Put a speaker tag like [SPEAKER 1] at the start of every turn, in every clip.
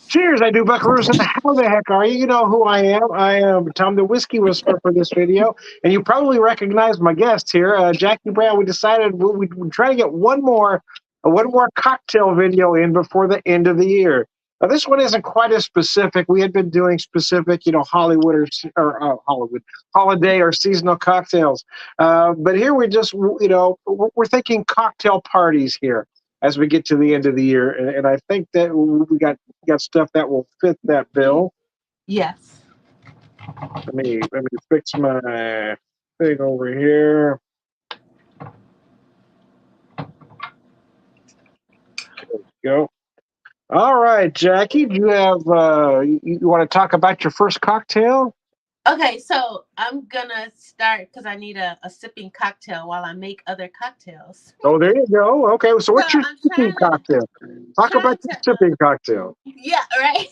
[SPEAKER 1] Cheers, I do, buckaroos. And how the heck are you? You know who I am. I am Tom the Whiskey Whisperer for this video. And you probably recognize my guest here, Jackie Brown. We decided we'd try to get one more cocktail video in before the end of the year. Now, this one isn't quite as specific. We had been doing specific, Hollywood Hollywood holiday or seasonal cocktails. But here we just, we're thinking cocktail parties here as we get to the end of the year, and I think that we got stuff that will fit that bill.
[SPEAKER 2] Yes.
[SPEAKER 1] Let me fix my thing over here. There we go. All right, Jackie, do you have you want to talk about your first cocktail?
[SPEAKER 2] Okay, so I'm gonna start because I need a sipping cocktail while I make other cocktails.
[SPEAKER 1] Oh, there you go. Okay, so
[SPEAKER 2] So
[SPEAKER 1] what's your
[SPEAKER 2] I'm
[SPEAKER 1] sipping cocktail? Talk about
[SPEAKER 2] trying
[SPEAKER 1] your
[SPEAKER 2] to,
[SPEAKER 1] sipping cocktail.
[SPEAKER 2] yeah, right.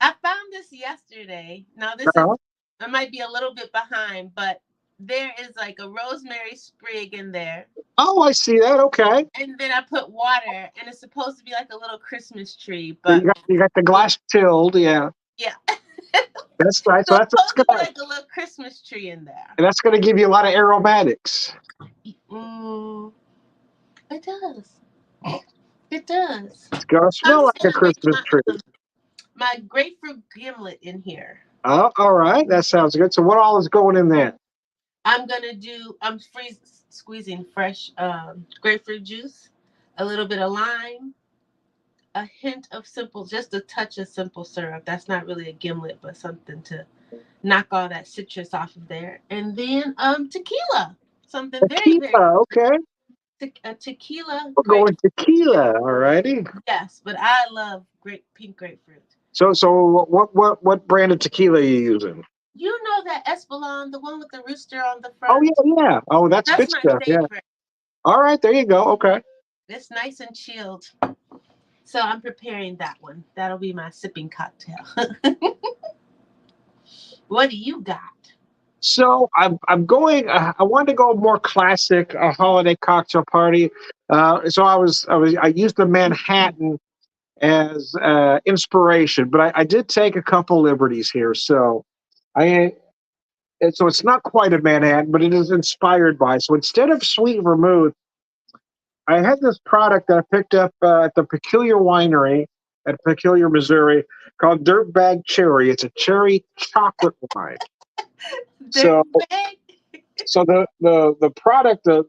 [SPEAKER 2] I found this yesterday. Now
[SPEAKER 1] Uh-huh.
[SPEAKER 2] I might be a little bit behind, but there is like a rosemary sprig in there,
[SPEAKER 1] Oh, I see that. Okay,
[SPEAKER 2] and then I put water, and it's supposed to be like a little Christmas tree,
[SPEAKER 1] so
[SPEAKER 2] but
[SPEAKER 1] you got the glass tilled, yeah.
[SPEAKER 2] yeah,
[SPEAKER 1] That's right. So
[SPEAKER 2] so it's
[SPEAKER 1] that's
[SPEAKER 2] supposed to be
[SPEAKER 1] gonna
[SPEAKER 2] like a little Christmas tree in there.
[SPEAKER 1] that's gonna give you a lot of aromatics.
[SPEAKER 2] Mm, it does. It does.
[SPEAKER 1] It's gonna
[SPEAKER 2] I'm
[SPEAKER 1] smell like
[SPEAKER 2] just
[SPEAKER 1] a
[SPEAKER 2] gonna make
[SPEAKER 1] Christmas tree.
[SPEAKER 2] my grapefruit gimlet in here.
[SPEAKER 1] Oh, all right. That sounds good. So what all is going in there?
[SPEAKER 2] I'm squeezing fresh grapefruit juice, a little bit of lime, a hint of just a touch of simple syrup. That's not really a gimlet, but something to knock all that citrus off of there. And then tequila, something very, very,
[SPEAKER 1] Tequila. Okay.
[SPEAKER 2] a tequila
[SPEAKER 1] We're
[SPEAKER 2] grape.
[SPEAKER 1] going tequila. All righty.
[SPEAKER 2] Yes, but I love pink grapefruit.
[SPEAKER 1] So what brand of tequila are you using?
[SPEAKER 2] You know that Espolon, the one with the rooster on the
[SPEAKER 1] Oh
[SPEAKER 2] front?
[SPEAKER 1] yeah, yeah. Oh, that's
[SPEAKER 2] That's
[SPEAKER 1] good
[SPEAKER 2] my
[SPEAKER 1] stuff. Yeah.
[SPEAKER 2] favorite.
[SPEAKER 1] All right. There you go. Okay.
[SPEAKER 2] It's nice and chilled. So I'm preparing that one. That'll be my sipping cocktail. What do you got?
[SPEAKER 1] So I'm going. I wanted to go more classic holiday cocktail party. So I used the Manhattan as inspiration, but I did take a couple liberties here. So I so it's not quite a Manhattan, but it is inspired by. So instead of sweet vermouth, I had this product that I picked up at the Peculiar Winery at Peculiar, Missouri, called Dirtbag Cherry. It's a cherry chocolate wine. So
[SPEAKER 2] Dirtbag?
[SPEAKER 1] so the product the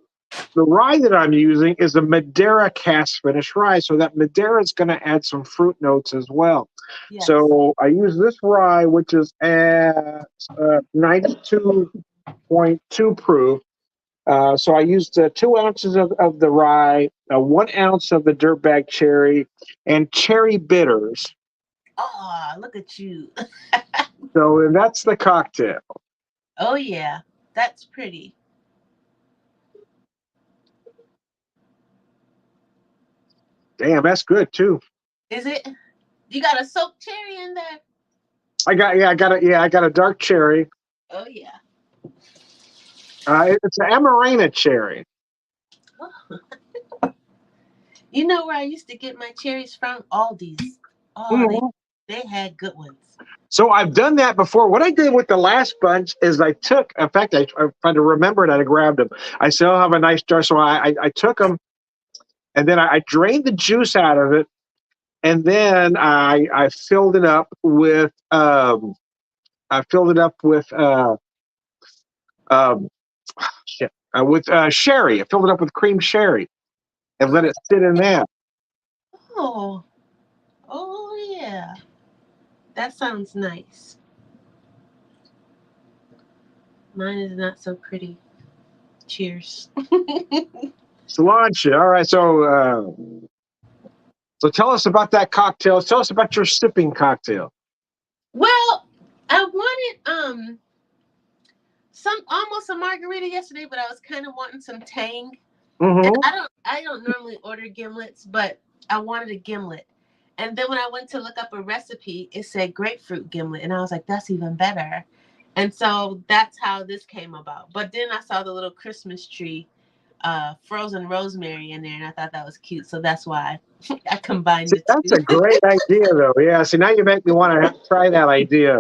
[SPEAKER 1] rye that I'm using is a Madeira cast finish rye. So that Madeira is going to add some fruit notes as well.
[SPEAKER 2] Yes.
[SPEAKER 1] So I use this rye, which is at 92.2 proof. So I used 2 ounces of the rye, 1 ounce of the dirtbag cherry, and cherry bitters.
[SPEAKER 2] Oh, look at you.
[SPEAKER 1] So that's the cocktail.
[SPEAKER 2] Oh, yeah. That's pretty.
[SPEAKER 1] Damn, that's good too.
[SPEAKER 2] Is it? You got a soaked cherry in there?
[SPEAKER 1] I got a dark cherry.
[SPEAKER 2] Oh, yeah.
[SPEAKER 1] It's an Amarena cherry.
[SPEAKER 2] You know where I used to get my cherries from? Aldi's. Oh,
[SPEAKER 1] Mhm.
[SPEAKER 2] they had good ones.
[SPEAKER 1] So I've done that before. What I did with the last bunch is in fact, I tried to remember it. I grabbed them. I still have a nice jar. So I took them and then I drained the juice out of it. And then I filled it up with, I filled it up with, um, shit, with sherry. I filled it up with cream sherry and let it sit in there.
[SPEAKER 2] Oh, oh, yeah. That sounds nice. Mine is not so pretty. Cheers.
[SPEAKER 1] Cilantro. All right. So tell us about that cocktail. Tell us about your sipping cocktail.
[SPEAKER 2] Well, I wanted some almost a margarita yesterday, but I was kind of wanting some tang. And
[SPEAKER 1] Mm-hmm.
[SPEAKER 2] I don't normally order gimlets, but I wanted a gimlet. And then when I went to look up a recipe, it said grapefruit gimlet, and I was like, that's even better. And so that's how this came about. But then I saw the little Christmas tree, frozen rosemary in there, and I thought that was cute. So that's why. I combined
[SPEAKER 1] See,
[SPEAKER 2] the
[SPEAKER 1] that's
[SPEAKER 2] two.
[SPEAKER 1] a great idea, though. Yeah. See, now you make me want to try that idea.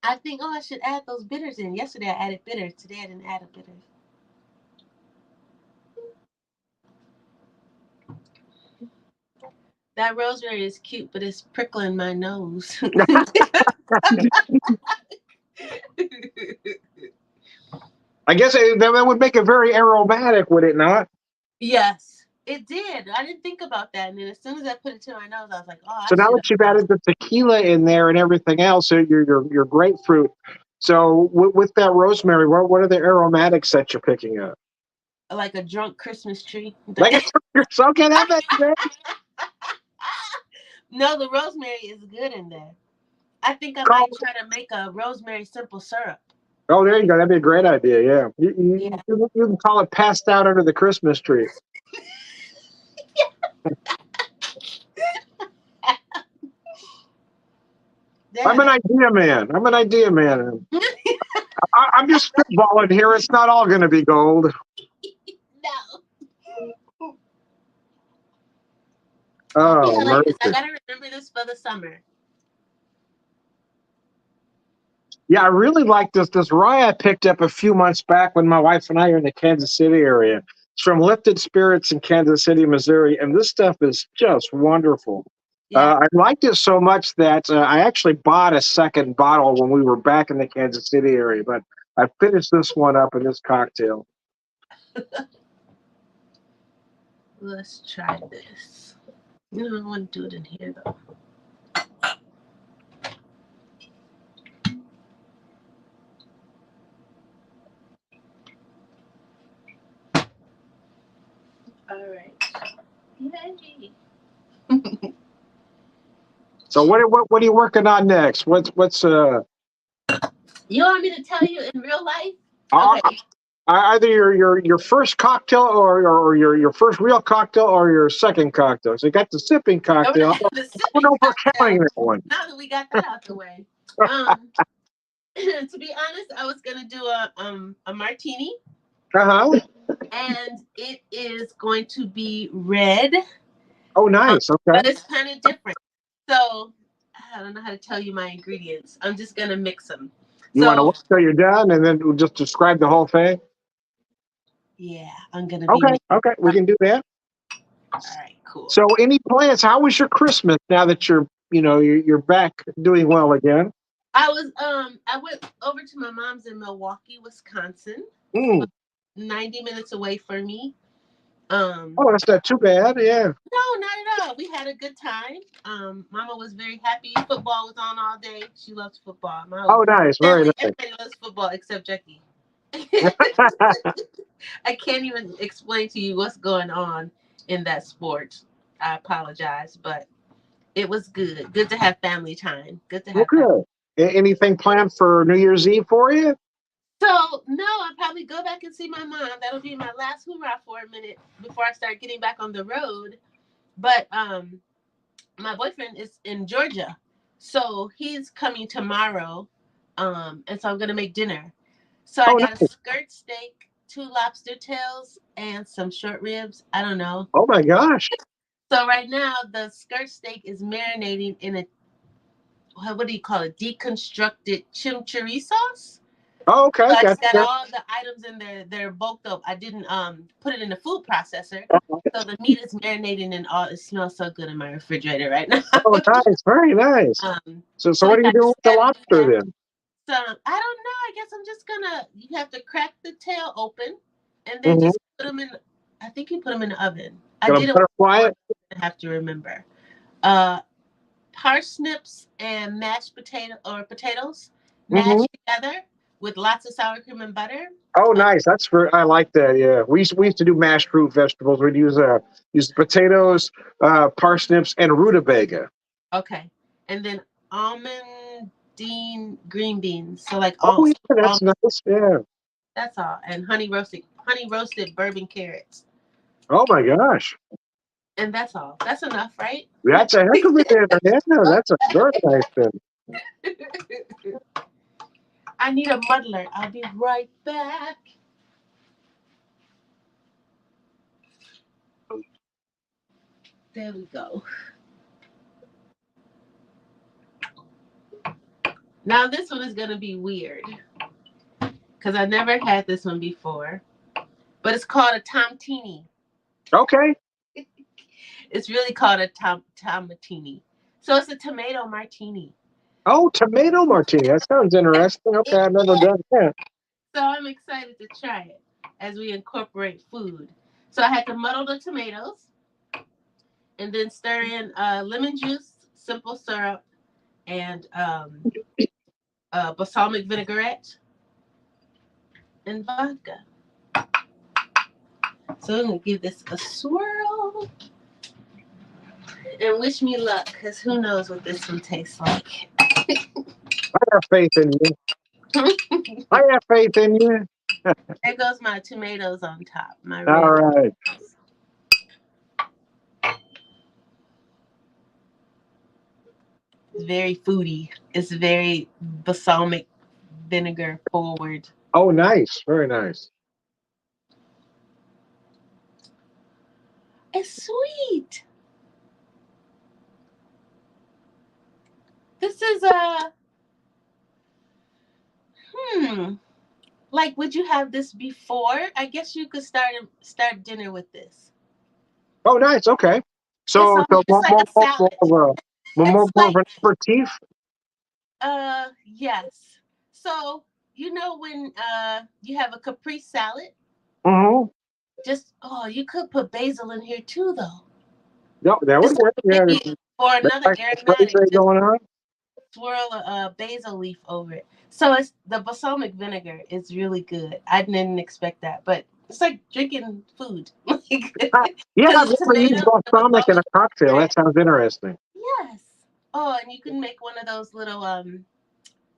[SPEAKER 2] I think, oh, I should add those bitters in. Yesterday I added bitters. Today I didn't add a bitter. That rosemary is cute, but it's prickling my nose.
[SPEAKER 1] I guess that would make it very aromatic, would it not?
[SPEAKER 2] Yes, it did. I didn't think about that. And then as soon as I put it to my nose, I was like, oh, I
[SPEAKER 1] So now
[SPEAKER 2] should
[SPEAKER 1] that you've
[SPEAKER 2] have
[SPEAKER 1] added the tequila in there and everything else, so your grapefruit. So with that rosemary, what are the aromatics that you're picking up?
[SPEAKER 2] like a drunk Christmas tree.
[SPEAKER 1] Like it's okay, that makes sense.
[SPEAKER 2] No, the rosemary is good in there. I think I
[SPEAKER 1] Call-
[SPEAKER 2] might try to make a rosemary simple syrup.
[SPEAKER 1] Oh, there you go. That'd be a great idea. Yeah,
[SPEAKER 2] Yeah.
[SPEAKER 1] you can call it passed out under the Christmas tree. I'm an idea man. I'm an idea man. I'm just spitballing here. It's not all going to be gold.
[SPEAKER 2] No.
[SPEAKER 1] Oh,
[SPEAKER 2] I like this. I
[SPEAKER 1] mercy.
[SPEAKER 2] gotta remember this for the summer.
[SPEAKER 1] Yeah, I really like this rye I picked up a few months back when my wife and I are in the Kansas City area. It's from Lifted Spirits in Kansas City, Missouri, and this stuff is just wonderful.
[SPEAKER 2] Yeah.
[SPEAKER 1] I liked it so much that I actually bought a second bottle when we were back in the Kansas City area, but I finished this one up in this cocktail.
[SPEAKER 2] Let's try this. No, I want to do it in here though. All right. Yay.
[SPEAKER 1] So what are you working on next? What's
[SPEAKER 2] You want me to tell you in real life?
[SPEAKER 1] uh,
[SPEAKER 2] Okay.
[SPEAKER 1] either your first cocktail or your first real cocktail or your second cocktail. So you got the sipping cocktail. I
[SPEAKER 2] The
[SPEAKER 1] don't
[SPEAKER 2] sipping
[SPEAKER 1] know if we're
[SPEAKER 2] cocktail.
[SPEAKER 1] counting that one.
[SPEAKER 2] Now that we got that out the way. To be honest, I was gonna do a martini,
[SPEAKER 1] Uh-huh.
[SPEAKER 2] and it is going to be red.
[SPEAKER 1] Oh, nice. Okay.
[SPEAKER 2] But it's kind of different. So I don't know how to tell you my ingredients. I'm just gonna mix them.
[SPEAKER 1] You want to
[SPEAKER 2] So
[SPEAKER 1] wait till you're done and then we'll just describe the whole thing?
[SPEAKER 2] yeah, I'm gonna be.
[SPEAKER 1] Okay, we can do that.
[SPEAKER 2] All right, cool.
[SPEAKER 1] So, any plans? How was your Christmas now that you're back doing well again?
[SPEAKER 2] I went over to my mom's in Milwaukee, Wisconsin.
[SPEAKER 1] Mm.
[SPEAKER 2] 90 minutes away from me.
[SPEAKER 1] Oh, that's not too bad. Yeah.
[SPEAKER 2] No, not at all. We had a good time. Mama was very happy. Football was on all day. She loves football.
[SPEAKER 1] Oh, nice. Very nice.
[SPEAKER 2] Everybody loves football except Jackie. I can't even explain to you what's going on in that sport. I apologize, but it was good. Good to have family time. Good to have.
[SPEAKER 1] Okay. Anything planned for New Year's Eve for you?
[SPEAKER 2] So no, I'll probably go back and see my mom. That'll be my last hoorah for a minute before I start getting back on the road. But my boyfriend is in Georgia, so he's coming tomorrow. And so I'm gonna make dinner. So I got a skirt steak, 2 lobster tails, and some short ribs. I don't know.
[SPEAKER 1] Oh my gosh.
[SPEAKER 2] So right now the skirt steak is marinating in a what do you call it? Deconstructed chimichurri sauce.
[SPEAKER 1] Oh, okay.
[SPEAKER 2] So I just got all the items in there. They're bulked up. I didn't put it in the food processor. So the meat is marinating and all. It smells so good in my refrigerator right now.
[SPEAKER 1] Oh, nice. Very nice. So what are you doing with the lobster then?
[SPEAKER 2] So I don't know. I guess I'm just gonna. You have to crack the tail open, and then just put them in. I think you put them in the oven. I didn't
[SPEAKER 1] butterfly it.
[SPEAKER 2] I have to remember. Parsnips and mashed potatoes mashed together with lots of sour cream and butter.
[SPEAKER 1] Oh, nice. I like that. Yeah, we used to do mashed root vegetables. We'd use potatoes, parsnips, and rutabaga.
[SPEAKER 2] Okay, and then almondine green beans. So like
[SPEAKER 1] yeah, that's nice. Yeah,
[SPEAKER 2] that's all. And honey roasted bourbon carrots.
[SPEAKER 1] Oh my gosh.
[SPEAKER 2] And that's all. That's enough, right?
[SPEAKER 1] That's a heck of a dinner. Yeah, that's a very nice thing.
[SPEAKER 2] I need a muddler. I'll be right back. There we go. Now this one is going to be weird because I never had this one before, but it's called a Tomtini.
[SPEAKER 1] Okay.
[SPEAKER 2] It's really called a Tomatini. So it's a tomato martini.
[SPEAKER 1] Oh, tomato martini. That sounds interesting. Okay, I've never done that.
[SPEAKER 2] So I'm excited to try it as we incorporate food. So I had to muddle the tomatoes and then stir in lemon juice, simple syrup, and balsamic vinaigrette and vodka. So I'm gonna give this a swirl and wish me luck, because who knows what this one tastes like.
[SPEAKER 1] I have faith in you. I have faith in you.
[SPEAKER 2] There goes my tomatoes on top. My
[SPEAKER 1] All
[SPEAKER 2] red.
[SPEAKER 1] right.
[SPEAKER 2] It's very foodie. It's very balsamic vinegar forward.
[SPEAKER 1] Oh, nice. Very nice.
[SPEAKER 2] It's sweet. This is a Like, would you have this before? I guess you could start dinner with this.
[SPEAKER 1] Oh, nice. Okay. So,
[SPEAKER 2] It's like a salad.
[SPEAKER 1] more
[SPEAKER 2] It's
[SPEAKER 1] of
[SPEAKER 2] like
[SPEAKER 1] an aperitif.
[SPEAKER 2] yes. So you know when you have a caprese salad,
[SPEAKER 1] Mm-hmm.
[SPEAKER 2] you could put basil in here too though.
[SPEAKER 1] No, that would
[SPEAKER 2] Just
[SPEAKER 1] work. Yeah.
[SPEAKER 2] maybe for another
[SPEAKER 1] That's
[SPEAKER 2] aromatic,
[SPEAKER 1] crazy
[SPEAKER 2] just
[SPEAKER 1] going on.
[SPEAKER 2] swirl a basil leaf over it. So it's the balsamic vinegar is really good. I didn't expect that, but it's like drinking food.
[SPEAKER 1] Yeah,
[SPEAKER 2] Because
[SPEAKER 1] I've
[SPEAKER 2] it's
[SPEAKER 1] never used
[SPEAKER 2] tomato, the
[SPEAKER 1] balsamic in a
[SPEAKER 2] balsamic
[SPEAKER 1] cocktail.
[SPEAKER 2] vinaigrette.
[SPEAKER 1] That sounds interesting.
[SPEAKER 2] Yes. Oh, and you can make one of those little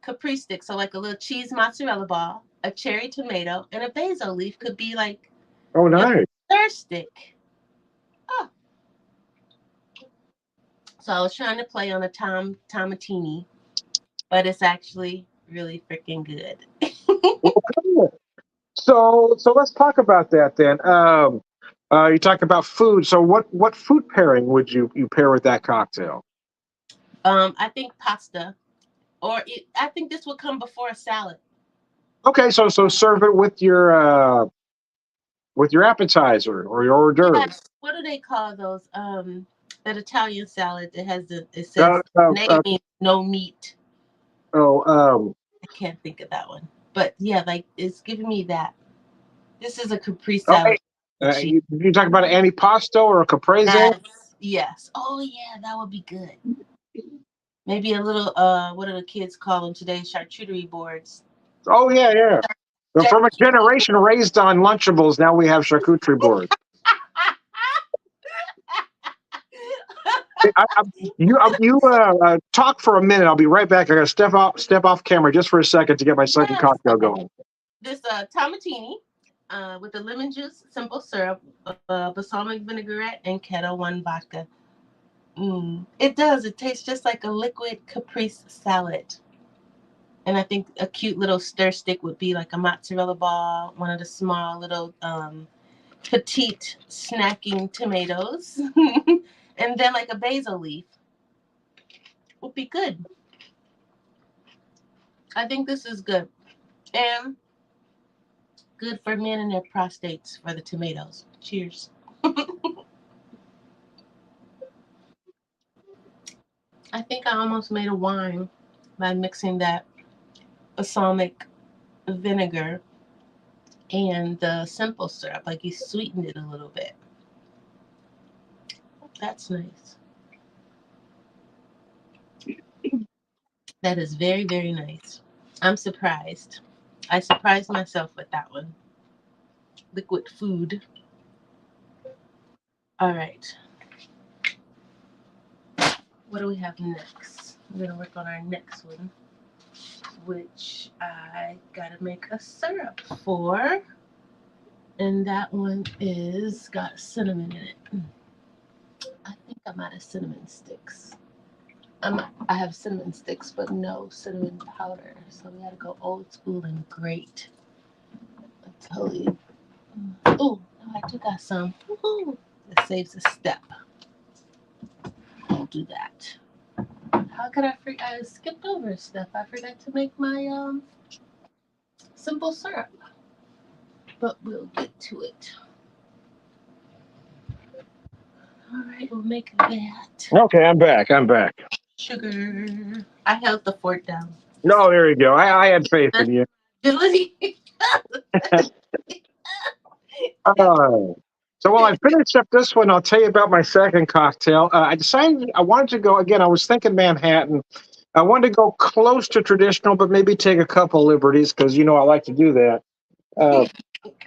[SPEAKER 2] Capri stick. So like a little cheese mozzarella ball, a cherry tomato, and a basil leaf could be like
[SPEAKER 1] Oh,
[SPEAKER 2] your
[SPEAKER 1] nice.
[SPEAKER 2] stir stick. Oh. So I was trying to play on a tomatini, but it's actually really freaking good.
[SPEAKER 1] Well, cool. So let's talk about that then. You talk about food. So what food pairing would you pair with that cocktail?
[SPEAKER 2] I think pasta, I think this would come before a salad.
[SPEAKER 1] Okay, so serve it with your appetizer or your hors d'oeuvre.
[SPEAKER 2] Yes. What do they call those? That Italian salad that it
[SPEAKER 1] Uh,
[SPEAKER 2] says
[SPEAKER 1] uh,
[SPEAKER 2] name
[SPEAKER 1] uh,
[SPEAKER 2] means no meat.
[SPEAKER 1] oh,
[SPEAKER 2] I can't think of that one. But yeah, like it's giving me that. This is a Capri
[SPEAKER 1] okay.
[SPEAKER 2] salad with cheese.
[SPEAKER 1] You talk about an antipasto or a caprese?
[SPEAKER 2] Yes. Yes. Oh yeah, that would be good. Maybe a little what do the kids call them today? Charcuterie boards.
[SPEAKER 1] Oh yeah, yeah. So from a
[SPEAKER 2] Charcuterie.
[SPEAKER 1] generation raised on Lunchables, now we have charcuterie boards. You talk for a minute. I'll be right back. I got to step off camera just for a second to get my second
[SPEAKER 2] Yes.
[SPEAKER 1] cocktail
[SPEAKER 2] Okay.
[SPEAKER 1] going.
[SPEAKER 2] This tomatini with the lemon juice, simple syrup, balsamic vinaigrette, and Kettle One vodka. It does. It tastes just like a liquid caprese salad. And I think a cute little stir stick would be like a mozzarella ball, one of the small little petite snacking tomatoes, and then like a basil leaf would be good. I think this is good. And good for men and their prostates for the tomatoes. Cheers. I think I almost made a wine by mixing that balsamic vinegar and the simple syrup. Like you sweetened it a little bit. That's nice. That is very, very nice. I'm surprised. I surprised myself with that one. Liquid food. All right. What do we have next? We're going to work on our next one, which I got to make a syrup for. And that one is got cinnamon in it. I think I'm out of cinnamon sticks. I have cinnamon sticks, but no cinnamon powder. So we got to go old school and grate. I totally. Oh, no, I do got some. Woo-hoo. It saves a step. do that. How could I forget? I skipped over stuff. I forgot to make my simple syrup, but we'll get to it. All right, we'll make that.
[SPEAKER 1] Okay, I'm back. I'm back.
[SPEAKER 2] Sugar. I held the fort down.
[SPEAKER 1] No, there you go. I had faith in you.
[SPEAKER 2] Ability.
[SPEAKER 1] So while I finish up this one, I'll tell you about my second cocktail. I decided I wanted to go again. I was thinking Manhattan. I wanted to go close to traditional, but maybe take a couple liberties because I like to do that.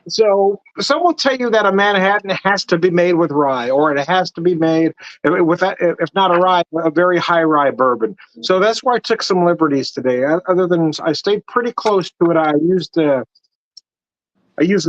[SPEAKER 1] So some will tell you that a Manhattan has to be made with rye, or it has to be made with, if not a rye, a very high rye bourbon. So that's why I took some liberties today. Other than I stayed pretty close to it, I used the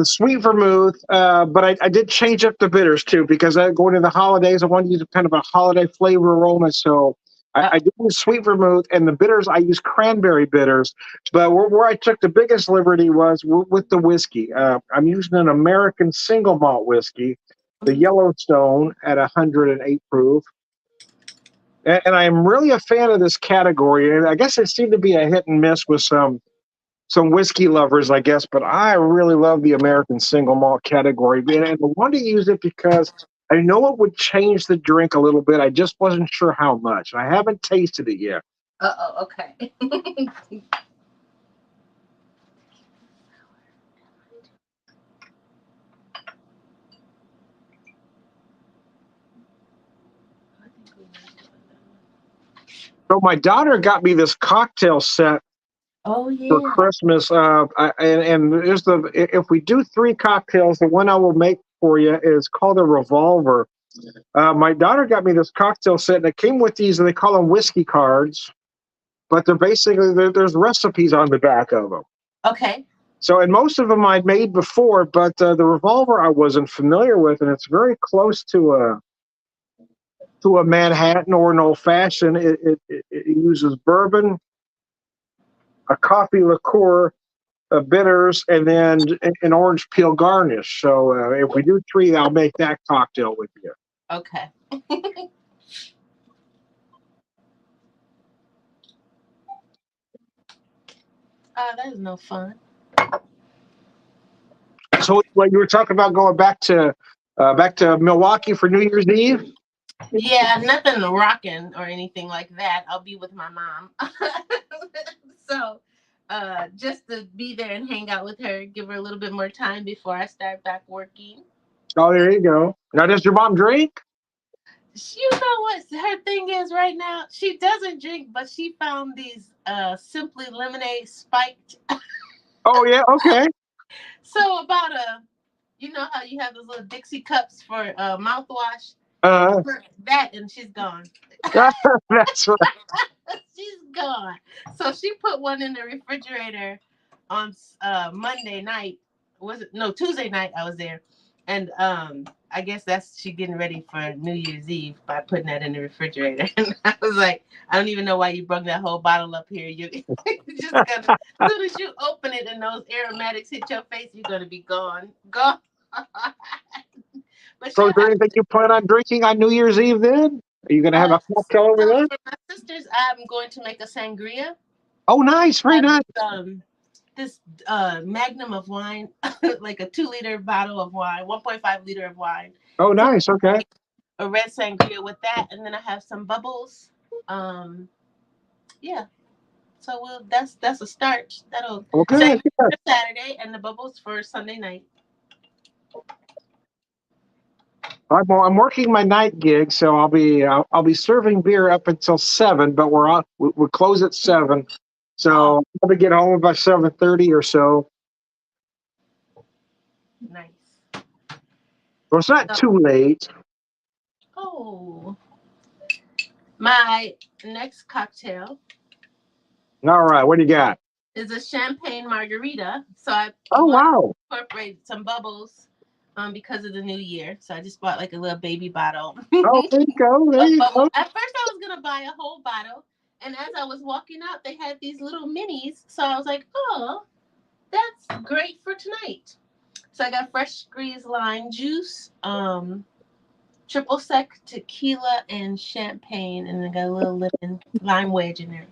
[SPEAKER 1] sweet vermouth, but I did change up the bitters too because going into the holidays, I wanted to use kind of a holiday flavor aroma. So I did use sweet vermouth, and the bitters I used cranberry bitters. But where I took the biggest liberty was with the whiskey. I'm using an American single malt whiskey, the Yellowstone at 108 proof. And I'm really a fan of this category. And I guess it seemed to be a hit and miss with some whiskey lovers, I guess, but I really love the American single malt category. And I wanted to use it because I know it would change the drink a little bit. I just wasn't sure how much. I haven't tasted it yet.
[SPEAKER 2] Okay.
[SPEAKER 1] So my daughter got me this cocktail set for Christmas. And there's if we do 3 cocktails, the one I will make for you is called a Revolver. My daughter got me this cocktail set, and it came with these, and they call them whiskey cards, but they're basically there's recipes on the back of them.
[SPEAKER 2] Okay.
[SPEAKER 1] So, and most of them I'd made before, but the Revolver I wasn't familiar with, and it's very close to a Manhattan or an old fashioned. It uses bourbon, a coffee liqueur, bitters, and then an orange peel garnish. So if we do 3, I'll make that cocktail with you.
[SPEAKER 2] Okay. That is no fun.
[SPEAKER 1] So when you were talking about going back to Milwaukee for New Year's Eve?
[SPEAKER 2] Yeah, nothing rocking or anything like that. I'll be with my mom. So just to be there and hang out with her, give her a little bit more time before I start back working.
[SPEAKER 1] Oh, there you go. Now, does your mom drink?
[SPEAKER 2] You know what her thing is right now? She doesn't drink, but she found these Simply Lemonade spiked.
[SPEAKER 1] Oh, yeah, okay.
[SPEAKER 2] So about you know how you have those little Dixie cups for mouthwash? That, and she's gone.
[SPEAKER 1] That's right.
[SPEAKER 2] She's gone. So she put one in the refrigerator on Monday night. Was it? No, Tuesday night I was there. And I guess that's she getting ready for New Year's Eve by putting that in the refrigerator. And I was like, I don't even know why you brought that whole bottle up here. You're just gonna, as soon as you open it and those aromatics hit your face, you're gonna be gone. Gone. But
[SPEAKER 1] so is there anything you plan on drinking on New Year's Eve then? Are you going to have a cocktail over there?
[SPEAKER 2] For my sisters, I'm going to make a sangria.
[SPEAKER 1] Oh, nice. Very nice.
[SPEAKER 2] This magnum of wine, like a 2-liter bottle of wine, 1.5 liter of wine.
[SPEAKER 1] Oh, nice. Okay.
[SPEAKER 2] A red sangria with that, and then I have some bubbles. Yeah. So that's a start. That'll sangria for Saturday and the bubbles for Sunday night.
[SPEAKER 1] I'm working my night gig, so I'll be serving beer up until 7, but we close at 7. So I'm gonna get home about 7:30 or so.
[SPEAKER 2] Nice.
[SPEAKER 1] Well, it's not too late.
[SPEAKER 2] Oh, my next cocktail.
[SPEAKER 1] All right, what do you got?
[SPEAKER 2] Is a champagne margarita. So I incorporated some bubbles because of the new year. So I just bought like a little baby bottle.
[SPEAKER 1] Oh, there you go. There you go.
[SPEAKER 2] At first I was gonna buy a whole bottle, and as I was walking out, they had these little minis. So I was like, oh, that's great for tonight. So I got fresh squeezed lime juice, triple sec tequila and champagne, and then got a little lime wedge in there.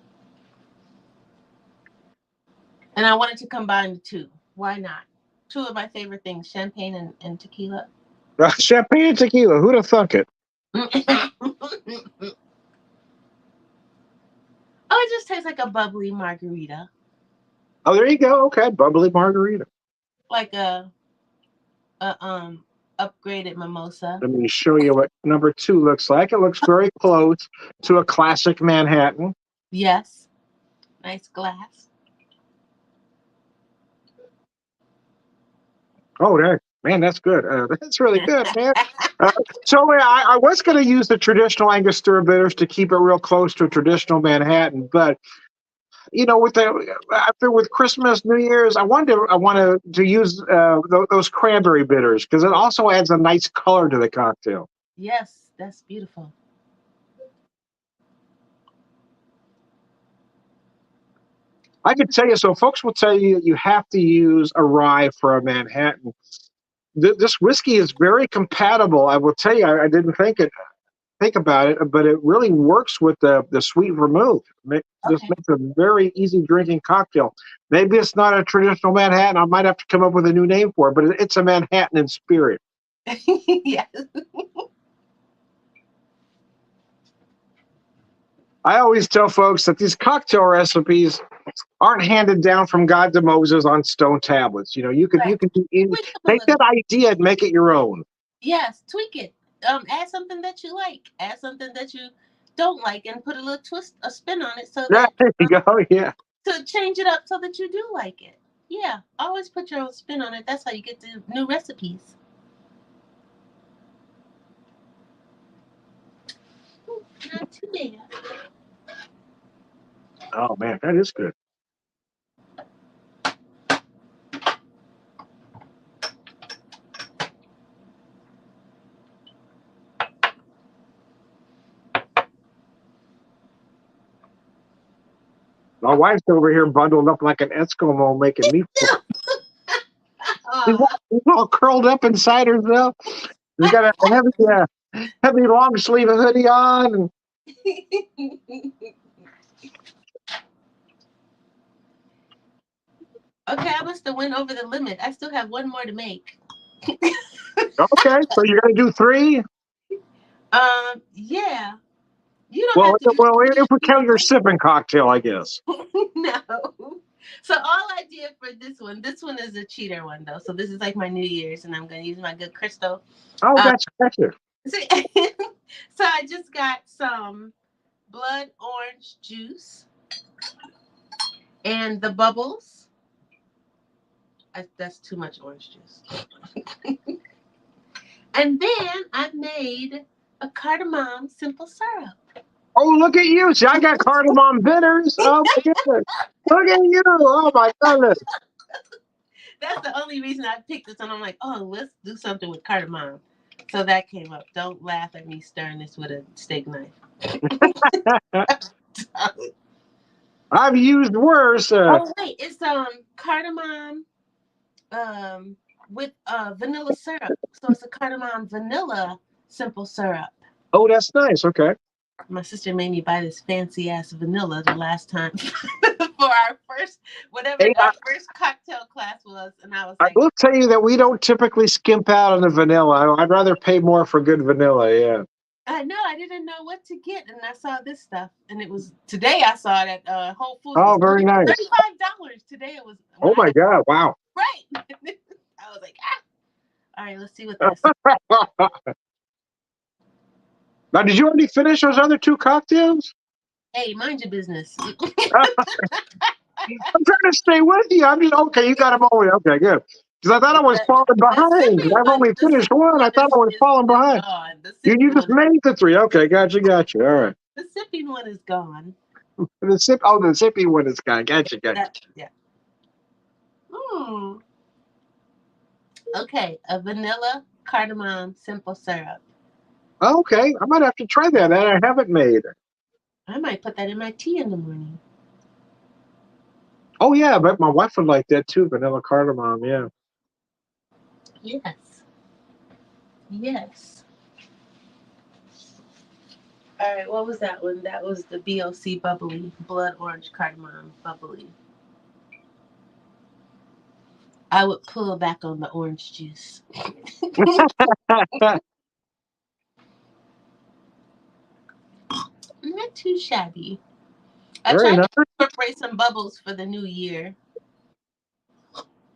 [SPEAKER 2] And I wanted to combine the two. Why not? Two of my favorite things, champagne and tequila.
[SPEAKER 1] Champagne and tequila. Who'd have thunk it?
[SPEAKER 2] Oh, it just tastes like a bubbly margarita.
[SPEAKER 1] Oh, there you go. Okay, bubbly margarita.
[SPEAKER 2] Like a upgraded mimosa.
[SPEAKER 1] Let me show you what number 2 looks like. It looks very close to a classic Manhattan.
[SPEAKER 2] Yes. Nice glass.
[SPEAKER 1] Oh, man, that's good. That's really good, man. So I was going to use the traditional Angostura bitters to keep it real close to a traditional Manhattan, but with Christmas, New Year's, I wanted to use those cranberry bitters because it also adds a nice color to the cocktail.
[SPEAKER 2] Yes, that's beautiful.
[SPEAKER 1] I could tell you, so folks will tell you that you have to use a rye for a Manhattan. This whiskey is very compatible. I will tell you, I didn't think about it, but it really works with the sweet vermouth. This makes a very easy drinking cocktail. Maybe it's not a traditional Manhattan. I might have to come up with a new name for it, but it's a Manhattan in spirit.
[SPEAKER 2] Yes.
[SPEAKER 1] I always tell folks that these cocktail recipes aren't handed down from God to Moses on stone tablets. You can take that idea and make it your own.
[SPEAKER 2] Yes, tweak it. Add something that you like. Add something that you don't like, and put a little twist, a spin on it, so that
[SPEAKER 1] there you go. Yeah.
[SPEAKER 2] To change it up so that you do like it. Yeah, always put your own spin on it. That's how you get the new recipes. Not too bad.
[SPEAKER 1] Oh man, that is good. My wife's over here bundled up like an Eskimo making meatballs. She's all curled up inside herself. She's got a heavy long sleeve hoodie on.
[SPEAKER 2] Okay, I must have went over the limit. I still have one more to make.
[SPEAKER 1] Okay, so you're gonna do 3?
[SPEAKER 2] Yeah. You don't have to.
[SPEAKER 1] Well, if we count your sipping cocktail, I guess.
[SPEAKER 2] No. So all I did for this one is a cheater one though. So this is like my New Year's, and I'm gonna use my good crystal.
[SPEAKER 1] Oh, that's it.
[SPEAKER 2] So I just got some blood orange juice and the bubbles. That's too much orange juice. And then I made a cardamom simple syrup.
[SPEAKER 1] Oh, look at you. See, I got cardamom bitters. Oh, my goodness. Look at you. Oh, my goodness.
[SPEAKER 2] That's the only reason I picked this one. I'm like, oh, let's do something with cardamom. So that came up. Don't laugh at me stirring this with a steak knife.
[SPEAKER 1] I've used worse.
[SPEAKER 2] Oh, wait. It's cardamom with vanilla syrup. So it's a cardamom vanilla simple syrup.
[SPEAKER 1] Oh, that's nice. Okay.
[SPEAKER 2] My sister made me buy this fancy ass vanilla the last time for our first first cocktail class was, and I was like,
[SPEAKER 1] I will tell you that we don't typically skimp out on the vanilla. I'd rather pay more for good vanilla. Yeah.
[SPEAKER 2] I know. I didn't know what to get, and I saw this stuff, and it was today. I saw it at Whole Foods.
[SPEAKER 1] Oh, very nice.
[SPEAKER 2] $35 today. It was.
[SPEAKER 1] Oh my God! Wow.
[SPEAKER 2] Right. I was like, all right, let's see what this.
[SPEAKER 1] Now, did you already finish those other 2 cocktails?
[SPEAKER 2] Hey, mind your business.
[SPEAKER 1] I'm trying to stay with you. I'm just okay. You got them all. Okay, good. Because I thought I was falling behind. I've only finished 1. I thought I was falling behind. You just made the 3. Okay, gotcha. All right.
[SPEAKER 2] The sipping one is gone.
[SPEAKER 1] The sipping one is gone. Gotcha.
[SPEAKER 2] Yeah. Okay, a vanilla cardamom simple syrup.
[SPEAKER 1] Okay, I might have to try that. I haven't made.
[SPEAKER 2] I might put that in my tea in the morning.
[SPEAKER 1] Oh yeah, but my wife would like that too. Vanilla cardamom. Yeah.
[SPEAKER 2] Yes. All right, what was that one? That was the BOC bubbly, blood orange cardamom bubbly. I would pull back on the orange juice. Not too shabby. I
[SPEAKER 1] Very
[SPEAKER 2] tried
[SPEAKER 1] nice.
[SPEAKER 2] to incorporate some bubbles for the new year.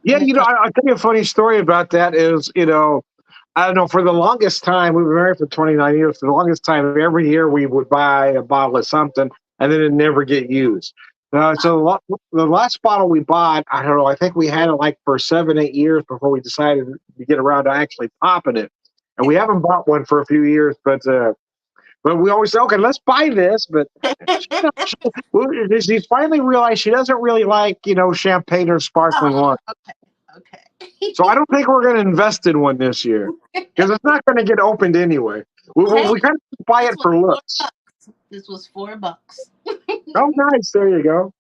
[SPEAKER 1] Yeah,
[SPEAKER 2] And it,
[SPEAKER 1] I'll tell you a funny story about that is, I don't know, for the longest time, we were married for 29 years. For the longest time, every year we would buy a bottle of something and then it never get used. So the last bottle we bought, I don't know, I think we had it like for 7, 8 years before we decided to get around to actually popping it. And we haven't bought one for a few years, but we always say, okay, let's buy this. But she finally realized she doesn't really like, champagne or sparkling
[SPEAKER 2] oh,
[SPEAKER 1] wine.
[SPEAKER 2] okay.
[SPEAKER 1] So I don't think we're going to invest in one this year because it's not going to get opened anyway.
[SPEAKER 2] Hey,
[SPEAKER 1] We kind of buy
[SPEAKER 2] this
[SPEAKER 1] it
[SPEAKER 2] was
[SPEAKER 1] for looks.
[SPEAKER 2] $4. This was $4.
[SPEAKER 1] Oh, nice. There you go.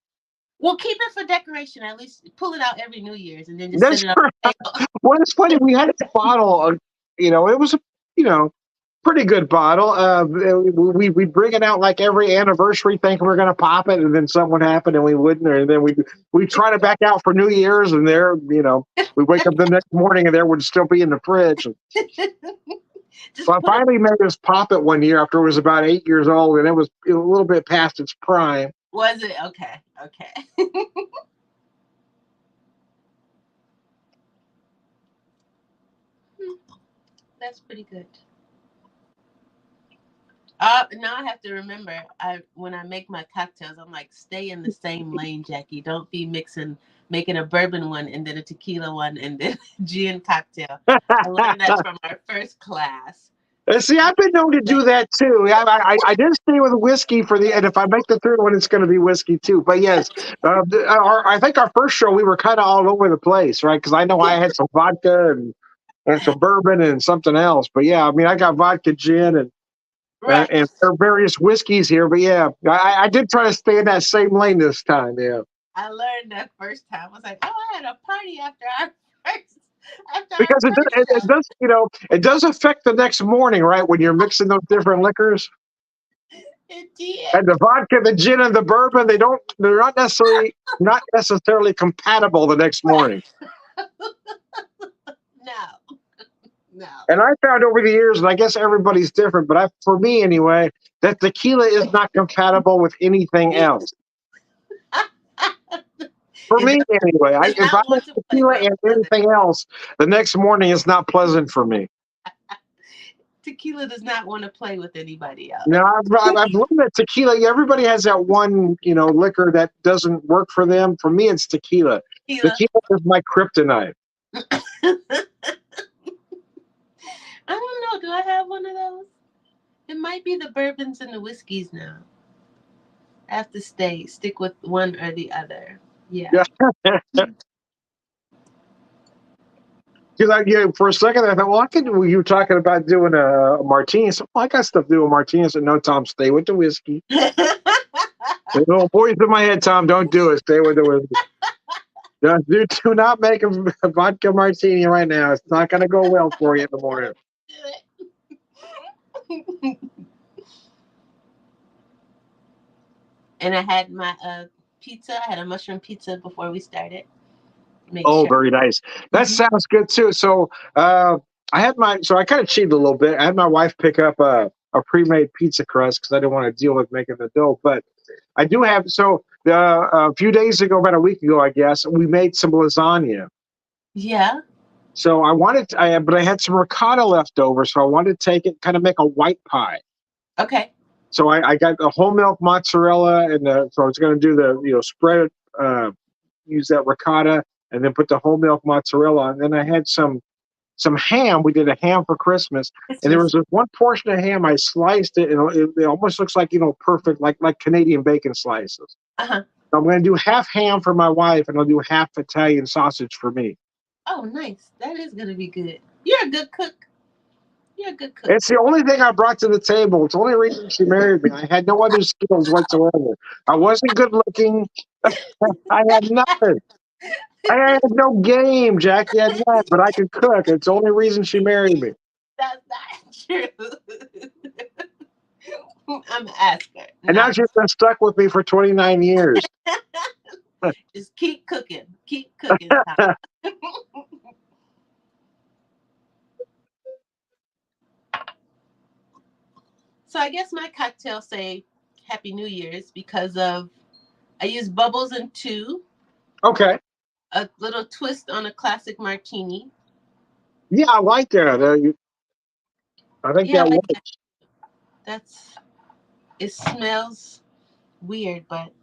[SPEAKER 2] We'll keep it for decoration. At least pull it out every New Year's and then just set
[SPEAKER 1] That's
[SPEAKER 2] it on
[SPEAKER 1] right.
[SPEAKER 2] the table.
[SPEAKER 1] Well, it's funny. We had a bottle of, it was a, you know, pretty good bottle. We bring it out like every anniversary, thinking we're going to pop it, and then something would happen and we wouldn't, and then we try to back out for New Year's, and we wake up the next morning and there would still be in the fridge.
[SPEAKER 2] Just
[SPEAKER 1] So I
[SPEAKER 2] put it.
[SPEAKER 1] finally made us pop it one year after it was about 8 years old, and it was a little bit past its prime.
[SPEAKER 2] Was it okay? Okay. That's pretty good. Now I have to remember. When I make my cocktails, I'm like, stay in the same lane, Jackie. Don't be making a bourbon one and then a tequila one and then a gin cocktail. I learned that from our first class.
[SPEAKER 1] See, I've been known to do that too. I did stay with whiskey and if I make the third one, it's going to be whiskey too. But yes, I think our first show we were kind of all over the place, right? Because I know I had some vodka and some bourbon and something else. But yeah, I mean, I got vodka, gin,
[SPEAKER 2] Right.
[SPEAKER 1] and there are various whiskeys here. But yeah, I did try to stay in that same lane this time. Yeah.
[SPEAKER 2] I learned that first time. I was like, oh, I had a party after our
[SPEAKER 1] Because
[SPEAKER 2] first
[SPEAKER 1] it
[SPEAKER 2] show.
[SPEAKER 1] does, it does affect the next morning, right? When you're mixing those different liquors.
[SPEAKER 2] It did.
[SPEAKER 1] And the vodka, the gin, and the bourbon, they're not necessarily compatible the next morning.
[SPEAKER 2] No. No.
[SPEAKER 1] And I found over the years, and I guess everybody's different, but for me anyway, that tequila is not compatible with anything else. For
[SPEAKER 2] It
[SPEAKER 1] me anyway,
[SPEAKER 2] does
[SPEAKER 1] if I
[SPEAKER 2] not
[SPEAKER 1] mix
[SPEAKER 2] want to play
[SPEAKER 1] tequila
[SPEAKER 2] well
[SPEAKER 1] and
[SPEAKER 2] with others.
[SPEAKER 1] anything else, the next morning is not pleasant for me.
[SPEAKER 2] Tequila does not want to play with anybody else.
[SPEAKER 1] Now I've learned that tequila. Everybody has that one, liquor that doesn't work for them. For me, it's tequila.
[SPEAKER 2] Tequila.
[SPEAKER 1] Tequila is my kryptonite.
[SPEAKER 2] I don't know. Do I have one of those? It might be the bourbons and the whiskeys now. I have to stick with one or the other. Yeah.
[SPEAKER 1] Because for a second I thought, well, you were talking about doing a martini. So, well, I got stuff to do with martinis. And no, Tom, stay with the whiskey. Little voice in my head, Tom, don't do it. Stay with the whiskey. Do not make a vodka martini right now. It's not going to go well for you in the morning.
[SPEAKER 2] And I had my pizza. I had a mushroom pizza before we started.
[SPEAKER 1] Very nice. That sounds good too. So I kind of cheated a little bit. I had my wife pick up a pre-made pizza crust because I didn't want to deal with making the dough. But I do have, a few days ago, about a week ago, I guess, we made some lasagna.
[SPEAKER 2] Yeah.
[SPEAKER 1] So but I had some ricotta left over. So I wanted to take it, kind of make a white pie.
[SPEAKER 2] Okay.
[SPEAKER 1] So I got the whole milk mozzarella, and so I was going to do the, spread it, use that ricotta, and then put the whole milk mozzarella. And then I had some ham. We did a ham for Christmas, and there was this one portion of ham. I sliced it, and it almost looks like, perfect, like Canadian bacon slices.
[SPEAKER 2] Uh-huh.
[SPEAKER 1] So I'm going to do half ham for my wife, and I'll do half Italian sausage for me.
[SPEAKER 2] Oh, nice. That is going to be good. You're a good cook.
[SPEAKER 1] It's the only thing I brought to the table. It's the only reason she married me. I had no other skills whatsoever. I wasn't good looking. I had nothing. I had no game, Jackie. I had none, but I could cook. It's the only reason she married me.
[SPEAKER 2] That's not true. I'm an asker.
[SPEAKER 1] And now
[SPEAKER 2] Not
[SPEAKER 1] she's been stuck with me for 29 years.
[SPEAKER 2] just keep cooking. Keep cooking. So I guess my cocktail say Happy New Year's because of I use bubbles in two,
[SPEAKER 1] Okay.
[SPEAKER 2] a little twist on a classic martini.
[SPEAKER 1] Yeah, I like that. I think
[SPEAKER 2] Yeah,
[SPEAKER 1] that
[SPEAKER 2] like
[SPEAKER 1] works.
[SPEAKER 2] that's it smells weird, but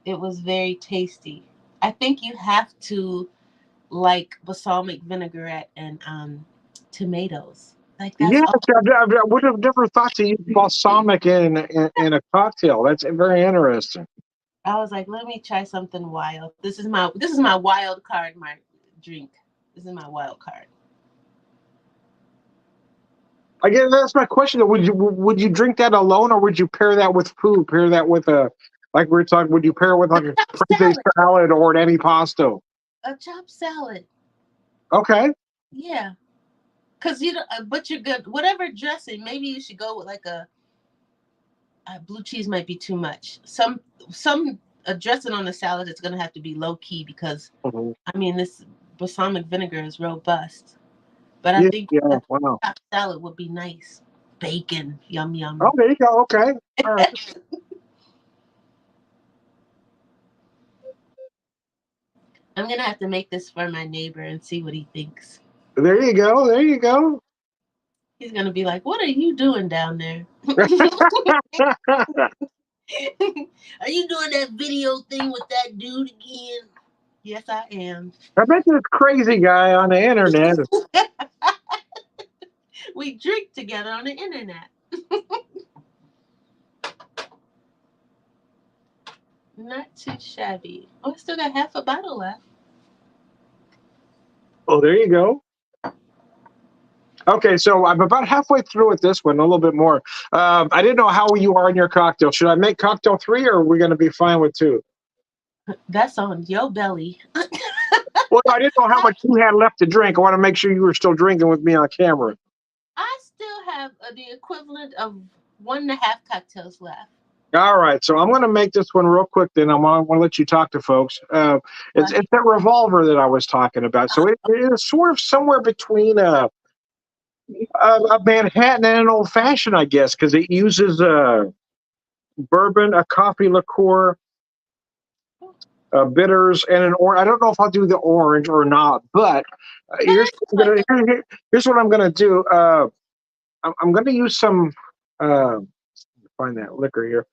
[SPEAKER 2] it was very tasty. I think you have to like balsamic vinaigrette and tomatoes. Like that's
[SPEAKER 1] Yes,
[SPEAKER 2] all.
[SPEAKER 1] I would have never thought to use balsamic in a cocktail. That's very interesting.
[SPEAKER 2] I was like, let me try something wild. This is my wild card, my drink. This is my wild card.
[SPEAKER 1] I guess that's my question. Would you drink that alone, or would you pair that with food? Pair that with a like we were talking. Would you pair it with like a
[SPEAKER 2] Chopped
[SPEAKER 1] caprese
[SPEAKER 2] salad.
[SPEAKER 1] salad or an antipasto?
[SPEAKER 2] A chopped salad.
[SPEAKER 1] Okay.
[SPEAKER 2] Yeah. Cause you don't, but you're good. Whatever dressing, maybe you should go with like a blue cheese might be too much. Some a dressing on a salad is gonna have to be low key because
[SPEAKER 1] Mhm.
[SPEAKER 2] I mean this balsamic vinegar is robust. But I
[SPEAKER 1] Yeah.
[SPEAKER 2] think
[SPEAKER 1] Yeah.
[SPEAKER 2] a
[SPEAKER 1] Wow.
[SPEAKER 2] chopped salad would be nice. Bacon, yum
[SPEAKER 1] Oh,
[SPEAKER 2] yum.
[SPEAKER 1] there you go. Okay. All right.
[SPEAKER 2] I'm gonna have to make this for my neighbor and see what he thinks.
[SPEAKER 1] There you go. There you go.
[SPEAKER 2] He's gonna be like, "What are you doing down there? Are you doing that video thing with that dude again?" Yes, I am.
[SPEAKER 1] I bet this crazy guy on the internet.
[SPEAKER 2] We drink together on the internet. Not too shabby. Oh, I still got half a bottle left.
[SPEAKER 1] Oh, there you go. Okay, so I'm about halfway through with this one, a little bit more. I didn't know how you are in your cocktail. Should I make cocktail three, or are we going to be fine with two?
[SPEAKER 2] That's on your belly.
[SPEAKER 1] Well, I didn't know how much you had left to drink. I want to make sure you were still drinking with me on camera.
[SPEAKER 2] I still have the equivalent of 1.5 cocktails left.
[SPEAKER 1] All right, so I'm going to make this one real quick. Then I want to let you talk to folks. It's that revolver that I was talking about. So it is sort of somewhere between a Manhattan and an old fashioned, I guess, because it uses bourbon, a coffee liqueur, bitters, and an orange. I don't know if I'll do the orange or not, but here's what I'm gonna here's what I'm gonna do. I'm gonna use some. Uh, find that liquor here.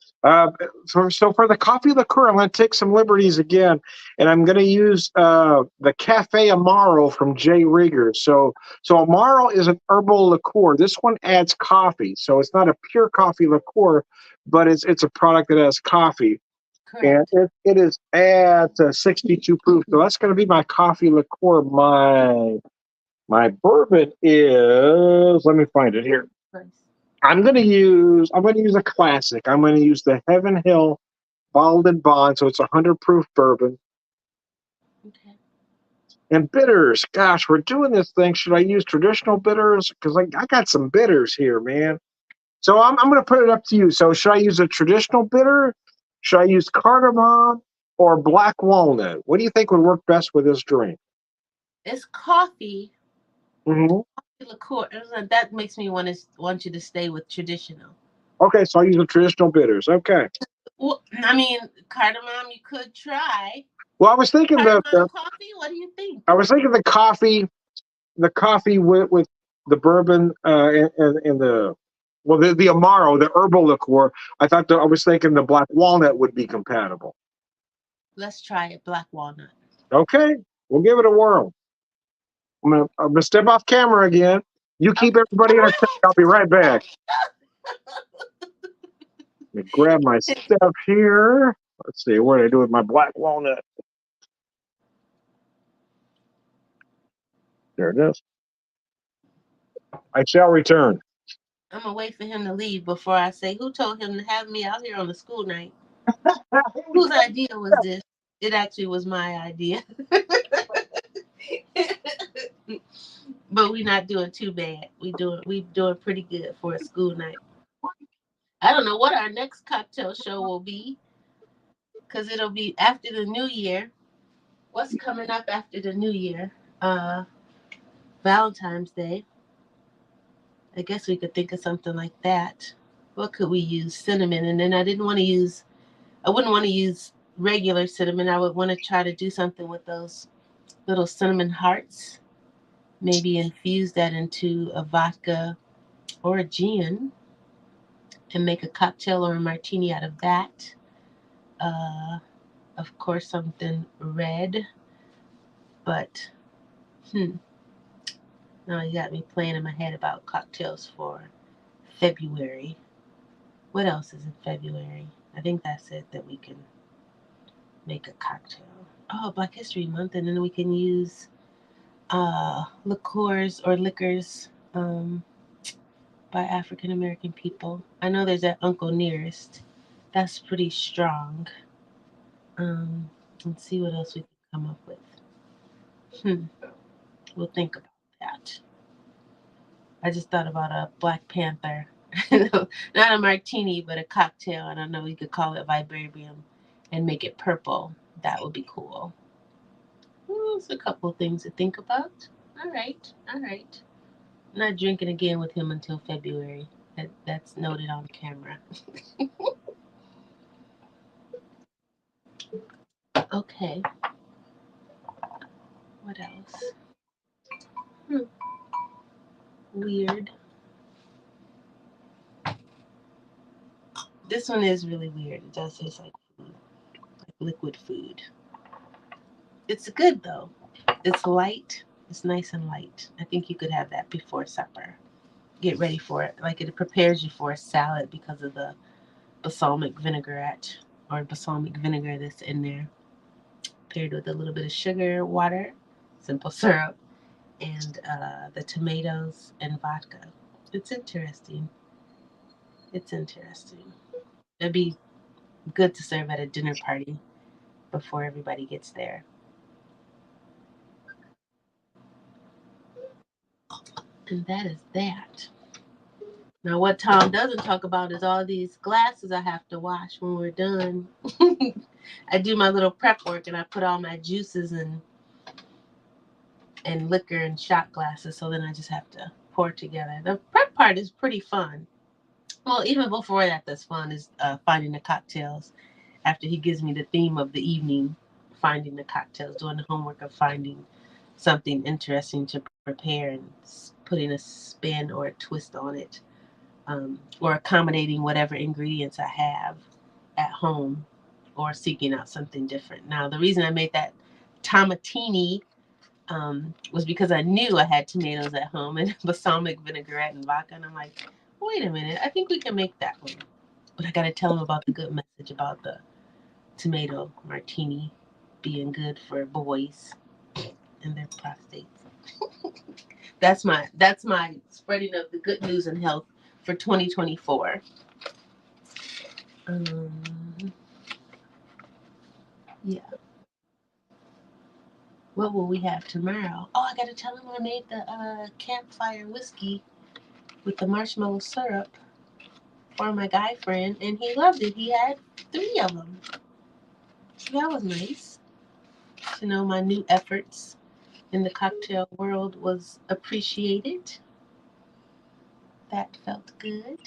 [SPEAKER 1] So for the coffee liqueur, I'm going to take some liberties again, and I'm going to use the Cafe Amaro from J. Rigger. So Amaro is an herbal liqueur. This one adds coffee, so it's not a pure coffee liqueur, but it's a product that has coffee, and
[SPEAKER 2] Correct.
[SPEAKER 1] it is at 62 proof. So that's going to be my coffee liqueur. My bourbon is. Let me find it here.
[SPEAKER 2] Nice.
[SPEAKER 1] I'm gonna use a classic. I'm gonna use the Heaven Hill Bottled and Bond, so it's 100 proof bourbon.
[SPEAKER 2] Okay.
[SPEAKER 1] And bitters, gosh, we're doing this thing. Should I use traditional bitters? Because I got some bitters here, man. So I'm gonna put it up to you. So should I use a traditional bitter? Should I use cardamom or black walnut? What do you think would work best with this drink?
[SPEAKER 2] It's coffee
[SPEAKER 1] Hmm.
[SPEAKER 2] liqueur. That makes me want you to stay with traditional.
[SPEAKER 1] Okay, so I use the traditional bitters. Okay.
[SPEAKER 2] Well, I mean, cardamom. You could try
[SPEAKER 1] Well, I was thinking
[SPEAKER 2] cardamom coffee. What do you think?
[SPEAKER 1] the coffee with the bourbon and the Amaro, the herbal liqueur. I was thinking the black walnut would be compatible.
[SPEAKER 2] Let's try it. Black walnut.
[SPEAKER 1] Okay, we'll give it a whirl. I'm gonna step off camera again. You keep everybody entertained. I'll be right back. Let me grab my stuff here. Let's see, what do I do with my black walnut? There it is. I shall return.
[SPEAKER 2] I'm gonna wait for him to leave before I say who told him to have me out here on the school night. Whose idea was this? It actually was my idea. But we're not doing too bad. We doing pretty good for a school night. I don't know what our next cocktail show will be because it'll be after the new year. What's coming up after the new year? Uh, Valentine's Day. I guess we could think of something like that. What could we use? Cinnamon, and then I wouldn't want to use regular cinnamon. I would want to try to do something with those little cinnamon hearts. Maybe infuse that into a vodka or a gin and make a cocktail or a martini out of that. Uh, of course, something red, but now you got me playing in my head about cocktails for February. What else is in February? I think that's it that we can make a cocktail. Oh, Black History Month, and then we can use liqueurs or liquors by African American people. I know there's that Uncle Nearest. That's pretty strong. Let's see what else we can come up with. We'll think about that. I just thought about a Black Panther. Not a martini, but a cocktail. I don't know, we could call it Vibranium and make it purple. That would be cool. There's a couple of things to think about. All right, all right. I'm not drinking again with him until February. That's noted on camera. Okay. What else? Weird. This one is really weird. It does taste like food, like liquid food. It's good though. It's light. It's nice and light. I think you could have that before supper. Get ready for it. Like it prepares you for a salad because of the balsamic vinaigrette or balsamic vinegar that's in there, paired with a little bit of sugar, water, simple syrup, and the tomatoes and vodka. It's interesting. It's interesting. It'd be good to serve at a dinner party before everybody gets there. And that is that. Now, what Tom doesn't talk about is all these glasses I have to wash when we're done. I do my little prep work and I put all my juices and liquor and shot glasses, so then I just have to pour together. The prep part is pretty fun. Well, even before that, that's fun is finding the cocktails. After he gives me the theme of the evening, finding the cocktails, doing the homework of finding something interesting to prepare and putting a spin or a twist on it, or accommodating whatever ingredients I have at home, or seeking out something different. Now, the reason I made that tomatini was because I knew I had tomatoes at home and balsamic vinaigrette and vodka, and I'm like, wait a minute, I think we can make that one. But I got to tell them about the good message about the tomato martini being good for boys and their prostates. That's my spreading of the good news and health for 2024. Yeah. What will we have tomorrow? Oh, I gotta tell him I made the campfire whiskey with the marshmallow syrup for my guy friend, and he loved it. He had 3 of them. That was nice. To know my new efforts in the cocktail world was appreciated. That felt good.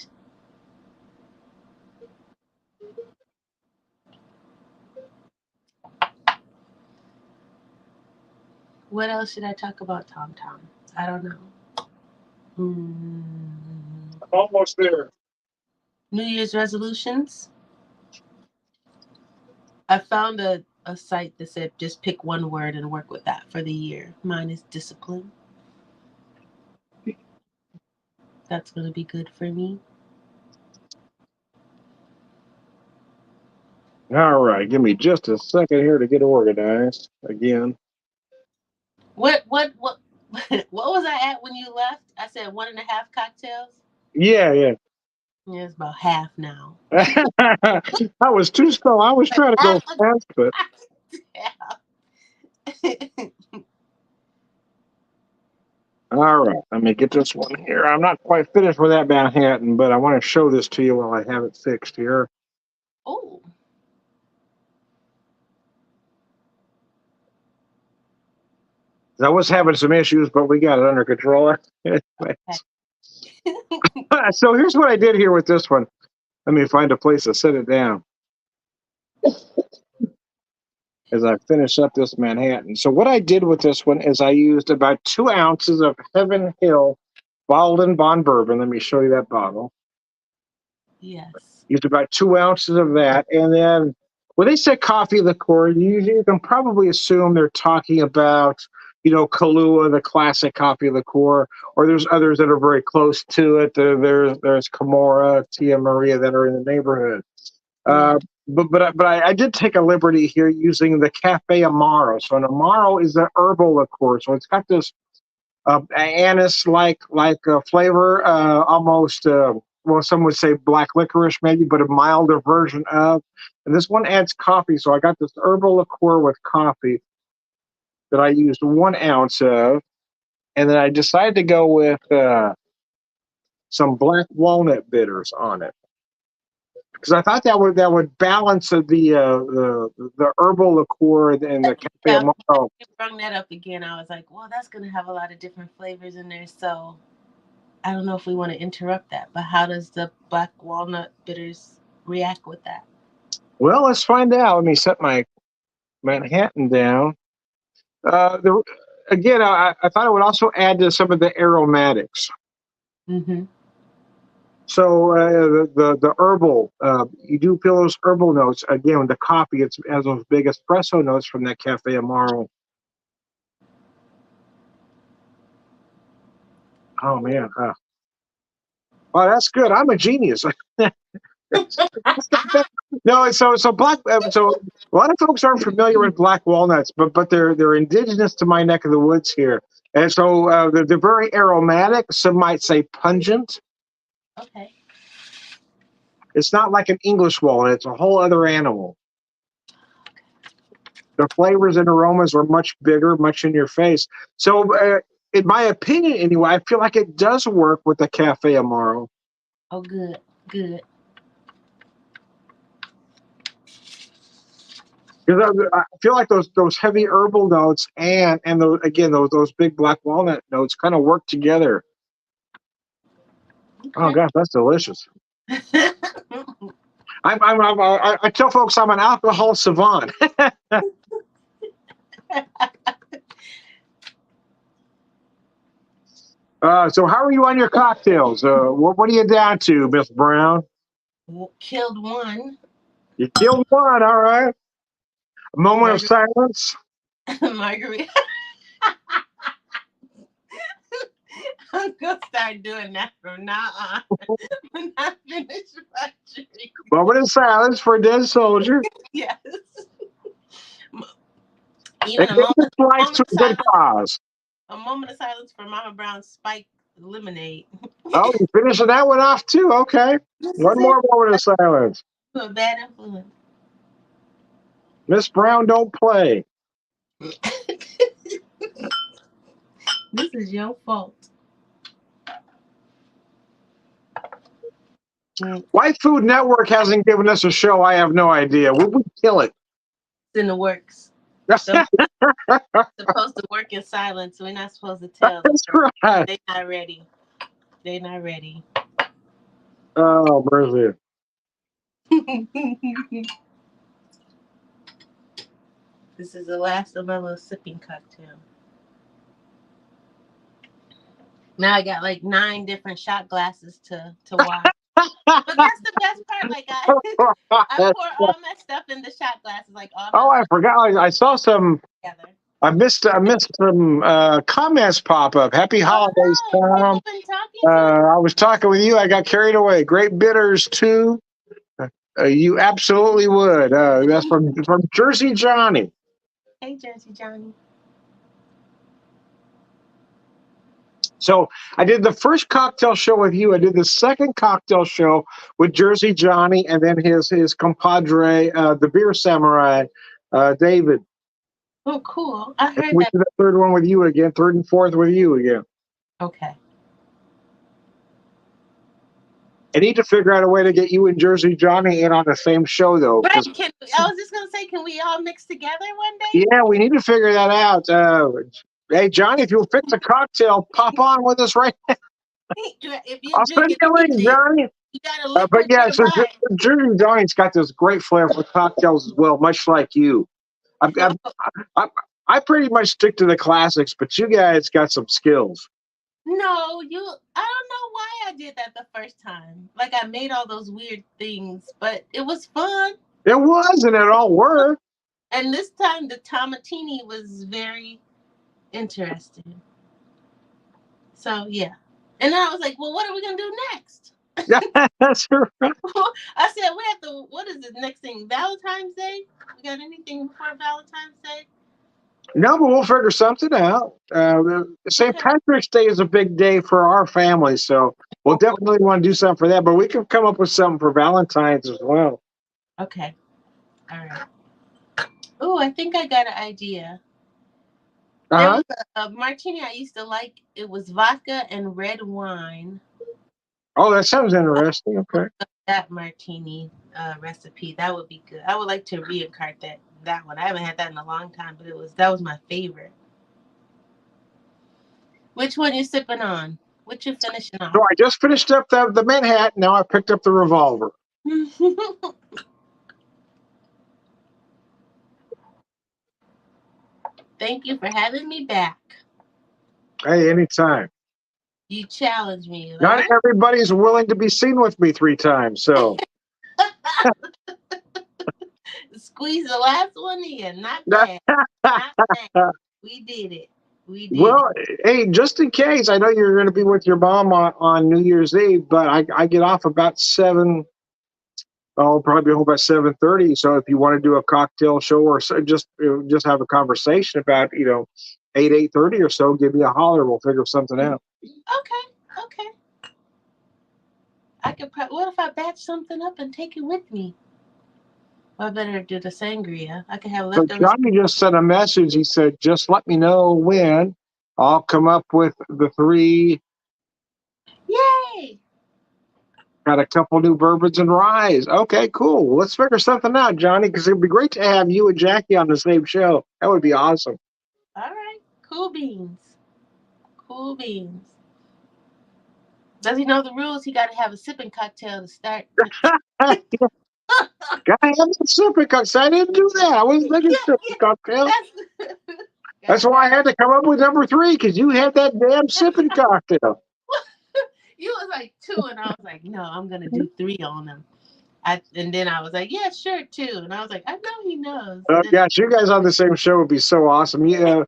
[SPEAKER 2] What else should I talk about, Tom Tom? I don't know.
[SPEAKER 1] Almost there.
[SPEAKER 2] New Year's resolutions. I found a site that said just pick one word and work with that for the year. Mine is discipline. That's going to be good for me.
[SPEAKER 1] All right, give me just a second here to get organized again.
[SPEAKER 2] What what was I at when you left? I said 1.5 cocktails.
[SPEAKER 1] Yeah, yeah.
[SPEAKER 2] Yeah, it's about half now.
[SPEAKER 1] I was too slow. I was trying to go fast, but All right, let me get this one here. I'm not quite finished with that Manhattan, but I want to show this to you while I have it fixed here.
[SPEAKER 2] Oh,
[SPEAKER 1] I was having some issues, but we got it under control. So here's what I did here with this one. Let me find a place to set it down as I finish up this Manhattan. So what I did with this one is I used about 2 ounces of Heaven Hill bottled in bond bourbon. Let me show you that bottle.
[SPEAKER 2] yes.
[SPEAKER 1] Used about 2 ounces of that. And then when they say coffee liqueur, you can probably assume they're talking about, Kahlua, the classic coffee liqueur, or there's others that are very close to it. There's Camorra, Tia Maria that are in the neighborhood.
[SPEAKER 2] Yeah.
[SPEAKER 1] But I did take a liberty here using the Cafe Amaro. So an Amaro is an herbal liqueur. So it's got this anise like flavor, almost well, some would say black licorice maybe, but a milder version of. And this one adds coffee, so I got this herbal liqueur with coffee that I used 1 ounce of, and then I decided to go with some black walnut bitters on it because I thought that would balance the herbal liqueur and the Cafe
[SPEAKER 2] Yeah,
[SPEAKER 1] Amaro.
[SPEAKER 2] you brought that up again. I was like, well, that's gonna have a lot of different flavors in there. So I don't know if we want to interrupt that, but how does the black walnut bitters react with that?
[SPEAKER 1] Well, let's find out. Let me set my Manhattan down. The Again, I thought it would also add to some of the aromatics.
[SPEAKER 2] Mm-hmm.
[SPEAKER 1] So the herbal, you do feel those herbal notes again with the coffee. It has those big espresso notes from that Cafe Amaro. Oh man, oh that's good. I'm a genius. No, so black. So a lot of folks aren't familiar with black walnuts, but they're indigenous to my neck of the woods here, and so they're very aromatic. Some might say pungent.
[SPEAKER 2] Okay.
[SPEAKER 1] It's not like an English walnut; it's a whole other animal. The flavors and aromas are much bigger, much in your face. So, in my opinion, anyway, I feel like it does work with the Cafe Amaro.
[SPEAKER 2] Oh, good, good.
[SPEAKER 1] Because I feel like those heavy herbal notes and those again those big black walnut notes kind of work together. Oh
[SPEAKER 2] Okay.
[SPEAKER 1] gosh, that's delicious. I tell folks I'm an alcohol savant. So how are you on your cocktails? What are you down to, Miss Brown?
[SPEAKER 2] Killed one
[SPEAKER 1] You killed one, all right. A moment of
[SPEAKER 2] margarita.
[SPEAKER 1] silence.
[SPEAKER 2] Margarita. I'm gonna start doing that from now on. When I finish my drink.
[SPEAKER 1] Moment of silence for a dead soldier.
[SPEAKER 2] Yes.
[SPEAKER 1] And
[SPEAKER 2] Even
[SPEAKER 1] give this life
[SPEAKER 2] moment
[SPEAKER 1] to
[SPEAKER 2] of
[SPEAKER 1] a good
[SPEAKER 2] silence.
[SPEAKER 1] cause.
[SPEAKER 2] A moment of silence for Mama Brown's spiked lemonade.
[SPEAKER 1] Oh, you finishing that one off too? Okay.
[SPEAKER 2] This is
[SPEAKER 1] One
[SPEAKER 2] it.
[SPEAKER 1] more moment of silence.
[SPEAKER 2] A bad influence.
[SPEAKER 1] Miss Brown don't play.
[SPEAKER 2] This is your fault. Mm,
[SPEAKER 1] Why Food Network hasn't given us a show, I have no idea. We would kill it.
[SPEAKER 2] it's in the works.
[SPEAKER 1] That's
[SPEAKER 2] So supposed to work in silence. We're not supposed to tell them.
[SPEAKER 1] right.
[SPEAKER 2] They're not ready. They're not ready.
[SPEAKER 1] Oh, mercy.
[SPEAKER 2] This is the last of my little sipping cocktail. Now I got like 9 different shot glasses to wash. But that's the best part. Like I pour all my stuff in the shot glasses, like all my
[SPEAKER 1] Oh, I
[SPEAKER 2] little
[SPEAKER 1] forgot. I saw some.
[SPEAKER 2] together.
[SPEAKER 1] I missed some comments pop up. Happy
[SPEAKER 2] Oh
[SPEAKER 1] holidays,
[SPEAKER 2] no!
[SPEAKER 1] Tom.
[SPEAKER 2] People been talking to me.
[SPEAKER 1] I was talking with you. I got carried away. Great bitters too. You absolutely would. That's from Jersey Johnny.
[SPEAKER 2] Hey, Jersey Johnny.
[SPEAKER 1] So I did the first cocktail show with you. I did the second cocktail show with Jersey Johnny, and then his compadre, the beer samurai, David.
[SPEAKER 2] Oh, cool. I
[SPEAKER 1] And
[SPEAKER 2] heard
[SPEAKER 1] we
[SPEAKER 2] that.
[SPEAKER 1] did the third one with you again, third and fourth with you again.
[SPEAKER 2] Okay.
[SPEAKER 1] I need to figure out a way to get you and Jersey Johnny in on the same show, though.
[SPEAKER 2] Right.
[SPEAKER 1] 'Cause,
[SPEAKER 2] I was just gonna say, can we all mix together one day?
[SPEAKER 1] yeah, we need to figure that out. Hey, Johnny, if you'll fix a cocktail, pop on with us right now.
[SPEAKER 2] If
[SPEAKER 1] I'll
[SPEAKER 2] you're
[SPEAKER 1] send
[SPEAKER 2] drinking
[SPEAKER 1] you a link,
[SPEAKER 2] anything,
[SPEAKER 1] Johnny.
[SPEAKER 2] you got a
[SPEAKER 1] But
[SPEAKER 2] liquid
[SPEAKER 1] yeah, so
[SPEAKER 2] nearby.
[SPEAKER 1] Jersey Johnny's got this great flair for cocktails as well, much like you. I, I, I, I pretty much stick to the classics, but you guys got some skills.
[SPEAKER 2] No, I don't know why I did that the first time. Like I made all those weird things, but it was fun.
[SPEAKER 1] It was, and it all worked.
[SPEAKER 2] And this time the tomatini was very interesting. So yeah. And then I was like, well, what are we gonna do next?
[SPEAKER 1] That's right.
[SPEAKER 2] I said we have to. What is the next thing? Valentine's Day? We got anything before Valentine's Day?
[SPEAKER 1] No, but we'll figure something out. St. Patrick's Day is a big day for our family, so we'll definitely want to do something for that. But we can come up with something for Valentine's as well.
[SPEAKER 2] Okay. All right. Oh, I think I got an idea. There was a martini I used to like. It was vodka and red wine.
[SPEAKER 1] Oh, that sounds interesting. Okay.
[SPEAKER 2] That martini recipe, that would be good. I would like to reincarnate that one. I haven't had that in a long time, but that was my favorite. Which one you sipping on? What you finishing on?
[SPEAKER 1] So I just finished up the Manhattan. Now I picked up the Revolver.
[SPEAKER 2] Thank you for having me back.
[SPEAKER 1] Hey, anytime.
[SPEAKER 2] You challenged me.
[SPEAKER 1] Not everybody's willing to be seen with me 3 times, so.
[SPEAKER 2] Squeeze the last one in. Not bad. Not bad. We did it. We did.
[SPEAKER 1] Well, hey, just in case, I know you're going to be with your mom on New Year's Eve, but I get off about 7. I'll probably be home about 7:30. So if you want to do a cocktail show or just have a conversation about 8:30 or so, give me a holler. We'll figure something out.
[SPEAKER 2] Okay. I could. What if I batch something up and take it with me? Well, I better do the sangria. I could have leftovers.
[SPEAKER 1] So Johnny just sent a message. He said, "Just let me know when. I'll come up with the 3."
[SPEAKER 2] Yay!
[SPEAKER 1] Got a couple new bourbons and ryes. Okay, cool. Let's figure something out, Johnny, because it'd be great to have you and Jackie on the same show. That would be awesome.
[SPEAKER 2] All right. Cool beans. Does he know the rules? He got to have a sipping cocktail to start.
[SPEAKER 1] Gotta have a sipping cocktail. I didn't do that. I wasn't thinking sipping cocktail. That's why I had to come up with number 3, because you had that damn sipping cocktail.
[SPEAKER 2] You was like 2, and I was like, no, I'm gonna do 3 on them. And then I was like, yeah, sure, 2, and I was like, I know he knows.
[SPEAKER 1] Oh gosh, you guys on the same show would be so awesome. Yeah,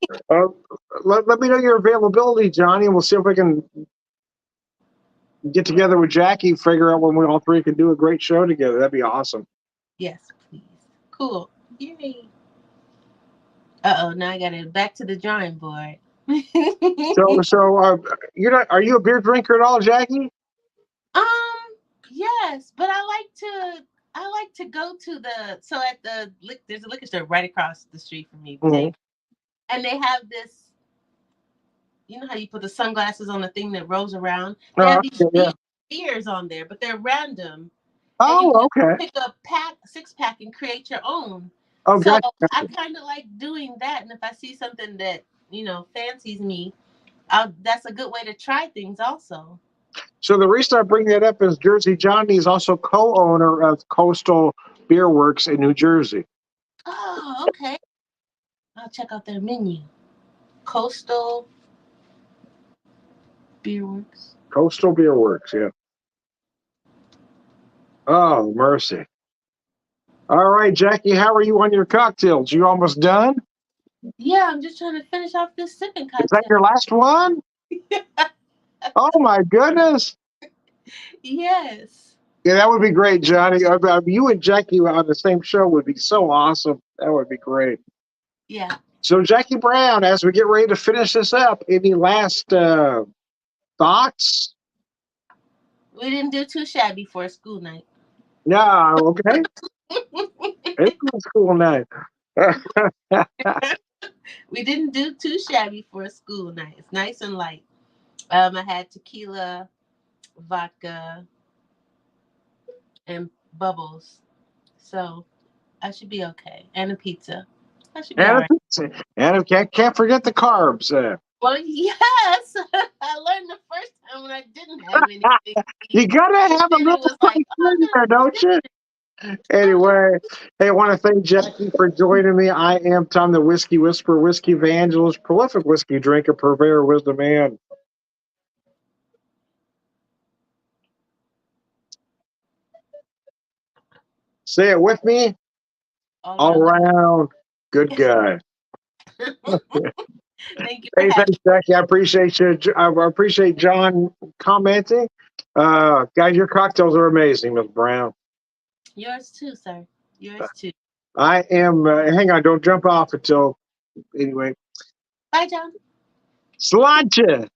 [SPEAKER 1] let me know your availability, Johnny, and we'll see if we can get together with Jackie, figure out when we all 3 can do a great show together. That'd be awesome.
[SPEAKER 2] Yes, please. Cool. Yay. Now I got it back to the drawing board.
[SPEAKER 1] So are you a beer drinker at all, Jackie?
[SPEAKER 2] Yes, but I like to go to there's a liquor store right across the street from me,
[SPEAKER 1] Mm-hmm.
[SPEAKER 2] and they have this. You know how you put the sunglasses on the thing that rolls around? They have these beers on there, but they're random.
[SPEAKER 1] Oh, okay.
[SPEAKER 2] Pick a 6-pack and create your own.
[SPEAKER 1] Oh,
[SPEAKER 2] so
[SPEAKER 1] gotcha.
[SPEAKER 2] I kind of like doing that, and if I see something that fancies me, that's a good way to try things also.
[SPEAKER 1] So the reason I bring that up is Jersey Johnny is also co-owner of Coastal Beer Works in New Jersey.
[SPEAKER 2] Oh, okay. I'll check out their menu. Coastal Beer Works.
[SPEAKER 1] Coastal Beer Works, yeah. Oh, mercy. All right, Jackie, how are you on your cocktails? You almost done?
[SPEAKER 2] Yeah, I'm just trying to finish off this sipping cocktail.
[SPEAKER 1] Is that your last one? Oh, my goodness.
[SPEAKER 2] Yes.
[SPEAKER 1] Yeah, that would be great, Johnny. You and Jackie on the same show would be so awesome. That would be great.
[SPEAKER 2] Yeah.
[SPEAKER 1] So, Jackie Brown, as we get ready to finish this up, any last thoughts?
[SPEAKER 2] We didn't do too shabby for a school night.
[SPEAKER 1] No, okay. It's a school night.
[SPEAKER 2] We didn't do too shabby for a school night. It's nice and light. I had tequila, vodka, and bubbles. So I should be okay. And a pizza. I should be all
[SPEAKER 1] And,
[SPEAKER 2] right.
[SPEAKER 1] can't forget the carbs.
[SPEAKER 2] Well, yes. I learned the first time when I didn't have anything to eat.
[SPEAKER 1] You gotta
[SPEAKER 2] And
[SPEAKER 1] have a
[SPEAKER 2] then it
[SPEAKER 1] little
[SPEAKER 2] was like, oh,
[SPEAKER 1] flavor there, don't you?
[SPEAKER 2] no.
[SPEAKER 1] Anyway, hey, I want to thank Jackie for joining me. I am Tom the Whiskey Whisperer, whiskey evangelist, prolific whiskey drinker, purveyor, of wisdom, man. Say it with me.
[SPEAKER 2] All
[SPEAKER 1] All
[SPEAKER 2] around
[SPEAKER 1] around, good guy.
[SPEAKER 2] the Thank you for
[SPEAKER 1] Hey,
[SPEAKER 2] having
[SPEAKER 1] thanks, Jackie. I appreciate you. I appreciate John commenting. Guys, your cocktails are amazing, Miss Brown.
[SPEAKER 2] me. Yours too, sir. Yours too.
[SPEAKER 1] I am. Hang on, don't jump off until anyway.
[SPEAKER 2] Bye, John.
[SPEAKER 1] Sláinte.